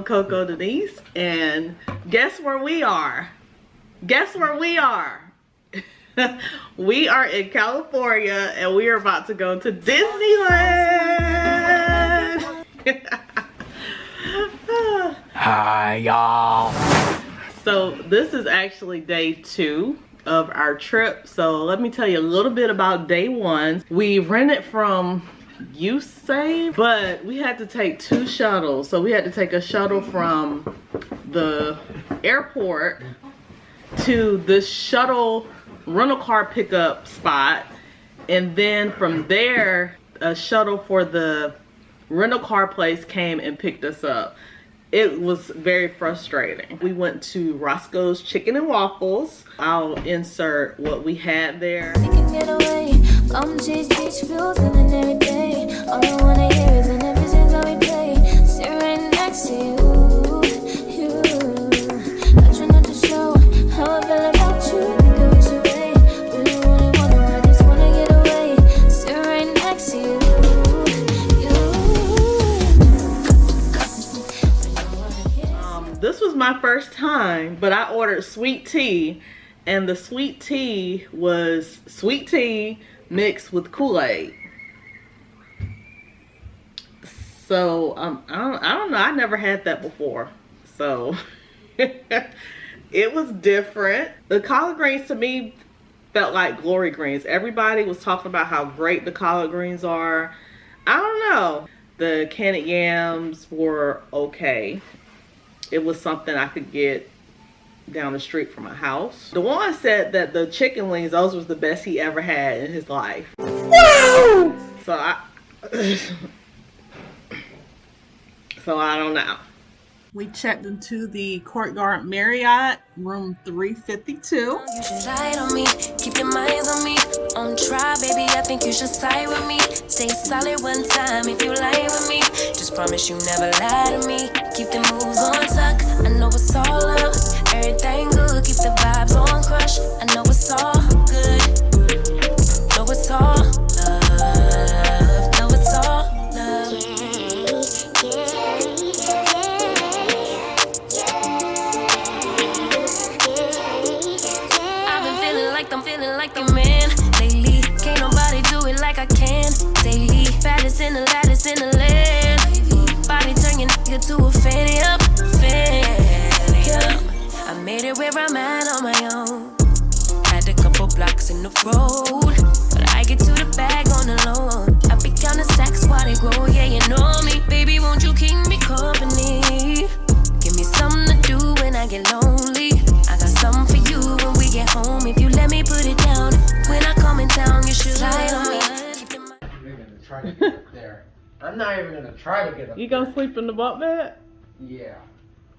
ContactCoCoDenise, and guess where we are? Guess where we are? We are in California and we are about to go to Disneyland. Hi, y'all. So this is actually day 2 of our trip. So let me tell you a little bit about day 1. We rented from YouSave, but we had to take 2 shuttles. So we had to take a shuttle from the airport to the shuttle rental car pickup spot, and then from there a shuttle for the rental car place came and picked us up. It was very frustrating. We went to Roscoe's Chicken and Waffles. I'll insert what we had there. We can get away, come chase beach views in an every day. All I wanna hear is an everything that we play. Sit right next to you. I try not to show how I feel about you. Think I wish away. Really wanna, I just wanna get away. Sit right next to you. This was my first time, but I ordered sweet tea, and the sweet tea was sweet tea mixed with Kool-Aid. So I don't know, I never had that before, so it was different. The collard greens to me felt like glory greens. Everybody was talking about how great the collard greens are. I don't know. The candied yams were okay. It was something I could get down the street from my house. DeJuan said that the chicken wings, those was the best he ever had in his life. Woo! So I don't know. We checked into the Courtyard Marriott, room 352. You should ride on me, keep your minds on me. On try, baby, I think you should side with me. Stay solid one time if you lie with me. Just promise you never lie to me. Keep the moves on tuck, I know it's all love. Everything good, keep the vibes on crush. I know it's all good, know it's all love, know it's all love. I'm feeling like the man lately. Can't nobody do it like I can daily. Baddest in the lattice in the land. Body turn your nigga to a fanny up, fanny up. I made it where I'm at on my own. Had a couple blocks in the road, but I get to the bag on the low. I be counting stacks while they grow. Yeah, you know me, baby. Won't you keep me company? Give me something to do when I get lonely. I got something for you when we get home. If you let me put it down, when I come in town, you should slide on me. I'm gonna try to get up there. I'm not even gonna try to get up. You gonna sleep in the bunk bed? Yeah.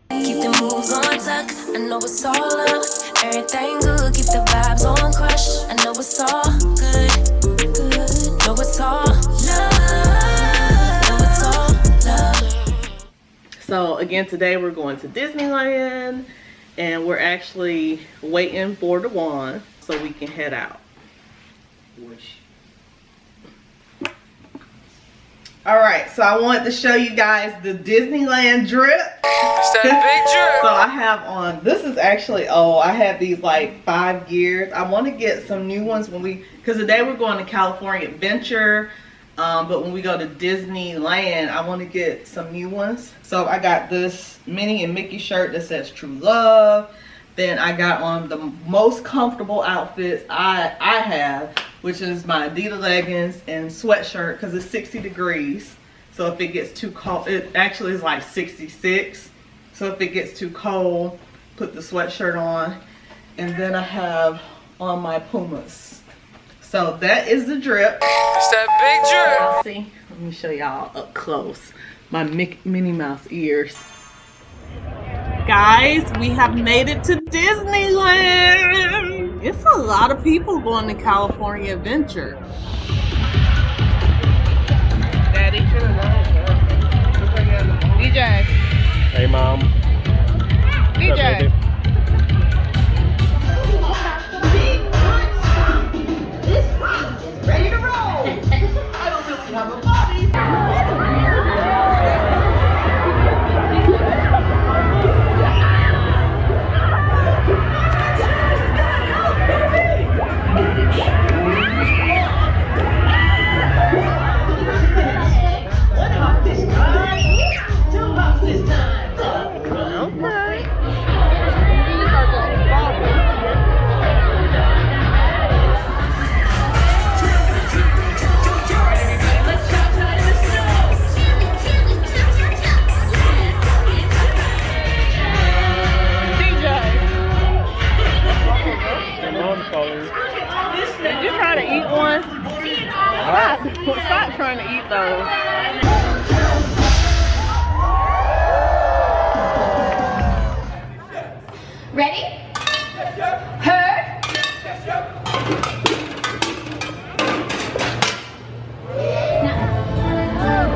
Keep the moves on tuck, I know it's all love. Everything good, keep the vibes on crush. I know it's all good, good. Know it's all love, know it's all love. So again, today we're going to Disneyland, and we're actually waiting for DeJuan so we can head out. All right, so I wanted to show you guys the Disneyland drip. It's that big drip. So I have on, this is actually, I have these like 5 gears. I want to get some new ones because today we're going to California Adventure. But when we go to Disneyland, I want to get some new ones. So I got this Minnie and Mickey shirt that says True Love. Then I got on the most comfortable outfits I have, which is my Adidas leggings and sweatshirt because it's 60 degrees. So if it gets too cold, it actually is like 66. So if it gets too cold, put the sweatshirt on. And then I have on my Pumas. So that is the drip. It's that big drip. See, let me show y'all up close. My Minnie Mouse ears. Guys, we have made it to Disneyland. It's a lot of people going to California Adventure. Daddy. DJ. Hey, Mom. DJ. This round is ready to roll. I don't really have a body. got those. Ready? Heard?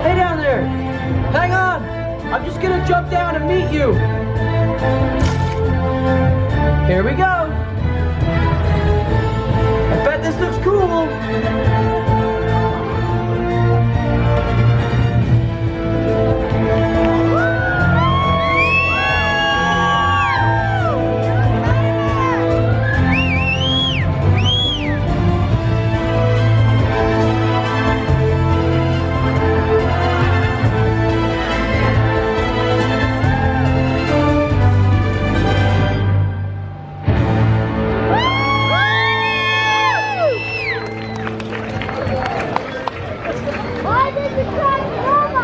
Hey down there! Hang on! I'm just gonna jump down and meet you! Here we go! I bet this looks cool!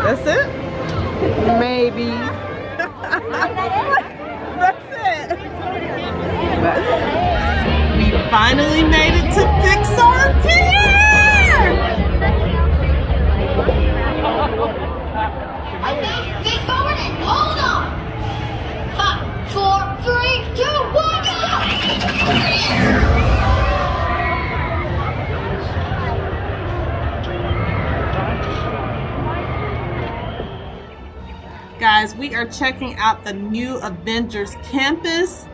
That's it? Maybe. That's it. We finally made it to Pixar Pier! Feet forward and hold on. 5, 4, 3, 2, 1, go! Guys, we are checking out the new Avengers campus.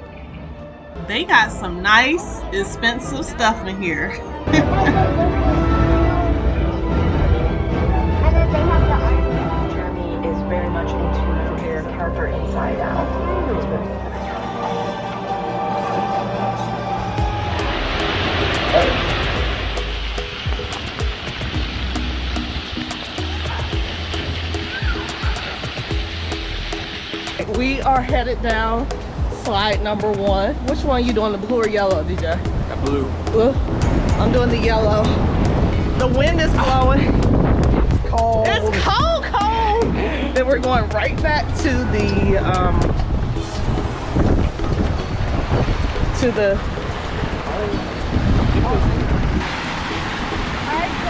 They got some nice, expensive stuff in here. And then they have the Jeremy is very much into their character inside out. We are headed down slide number 1. Which one you doing, the blue or yellow, DJ? Blue. Blue? I'm doing the yellow. The wind is blowing. Cold. It's cold, cold. Then we're going right back to the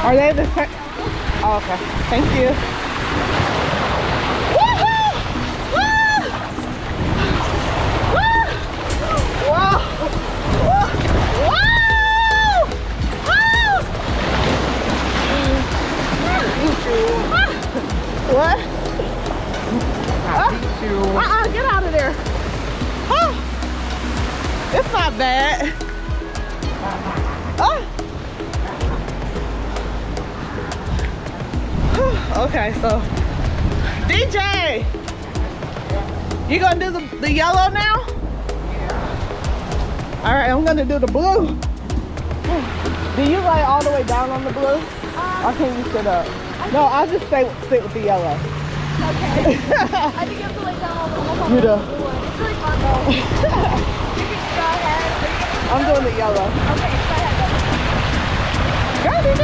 Are they the same? Oh, okay. Thank you. Woohoo! Woo! Woo! Whoa! Whoa! Whoa! What? Get out of there. Oh, it's not bad. Oh. Okay, so DJ, you gonna do the yellow now? All right, I'm gonna do the blue. Do you lay all the way down on the blue? Or can you sit up? No, I'll just sit with the yellow. Okay. I think you have to lay down all the way. You do. It's really fun though. You can go ahead. I'm doing the yellow. Okay, go ahead. Go, DJ.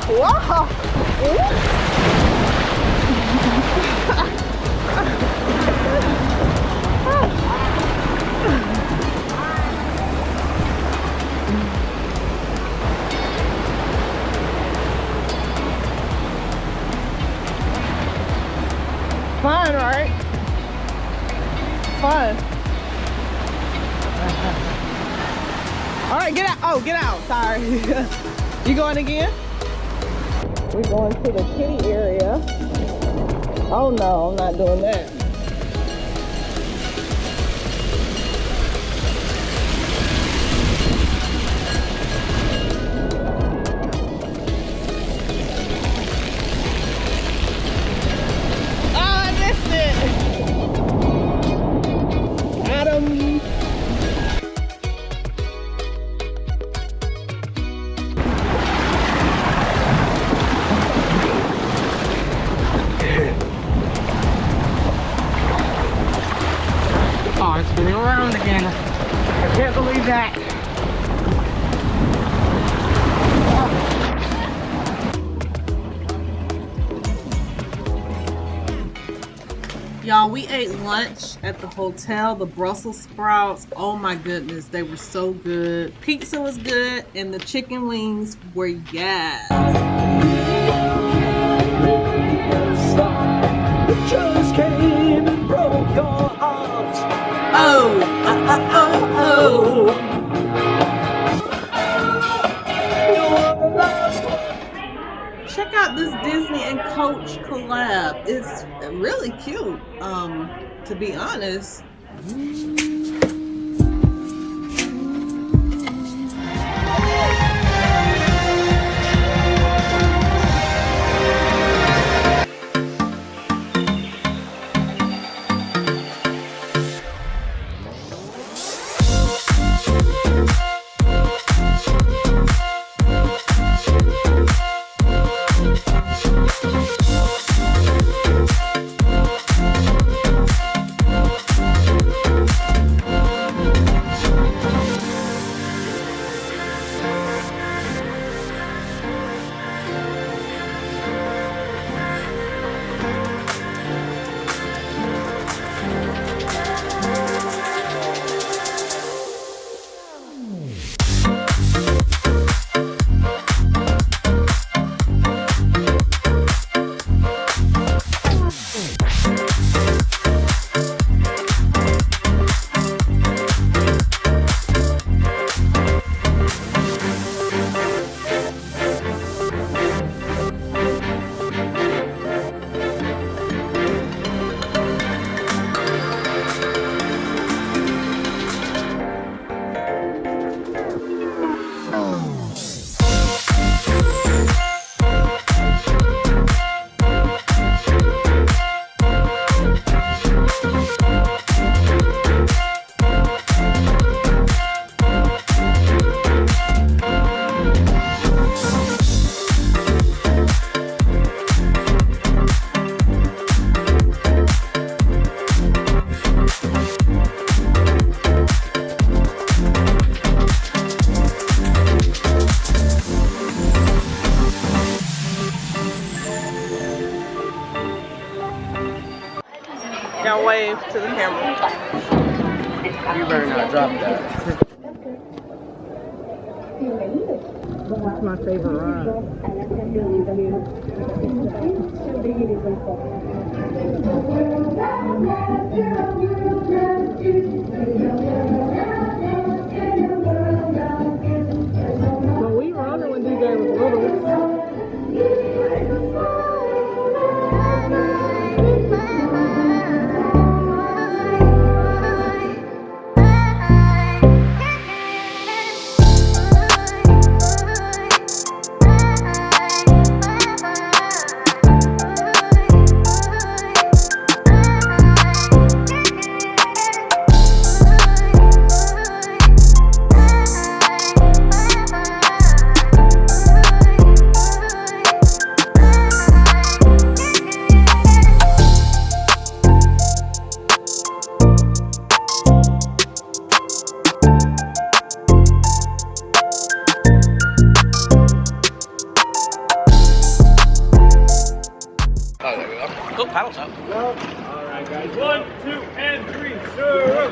Wow. Fun, right? Fun. All right, get out. Oh, get out. Sorry. You going again? We're going to the kitty area. Oh no, I'm not doing that. Oh, I missed it. Adam. Oh, it's spinning around again. I can't believe that. Y'all, we ate lunch at the hotel, the Brussels sprouts. Oh my goodness, they were so good. Pizza was good, and the chicken wings were yes. Just came and broke your heart. Oh, oh. Check out this Disney and Coach collab. It's really cute, to be honest. Y'all wave to the camera. You better not drop that. That's my favorite ride. Well, we were on it when DJ was little. Oh, paddle top. Alright guys, 1, 2, and 3, sir.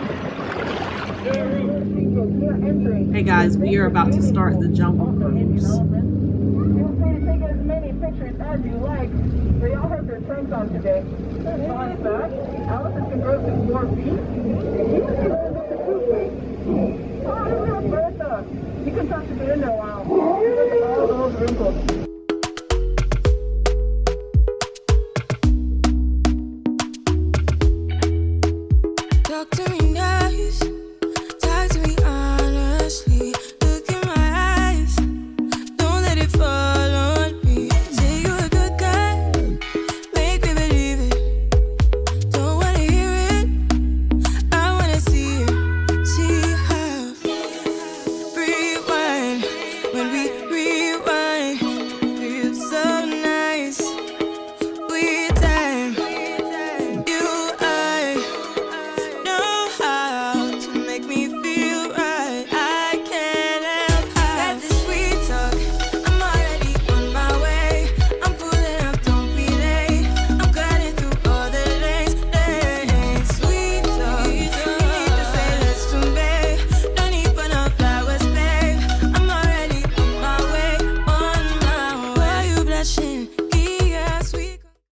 Hey guys, we are about to start the Jungle Cruise. Feel free to take as many pictures as you like. They all have their trunks on today. Fun fact, Allison can grow some more feet. You can touch it in a while. Look at all those wrinkles. Talk to me now.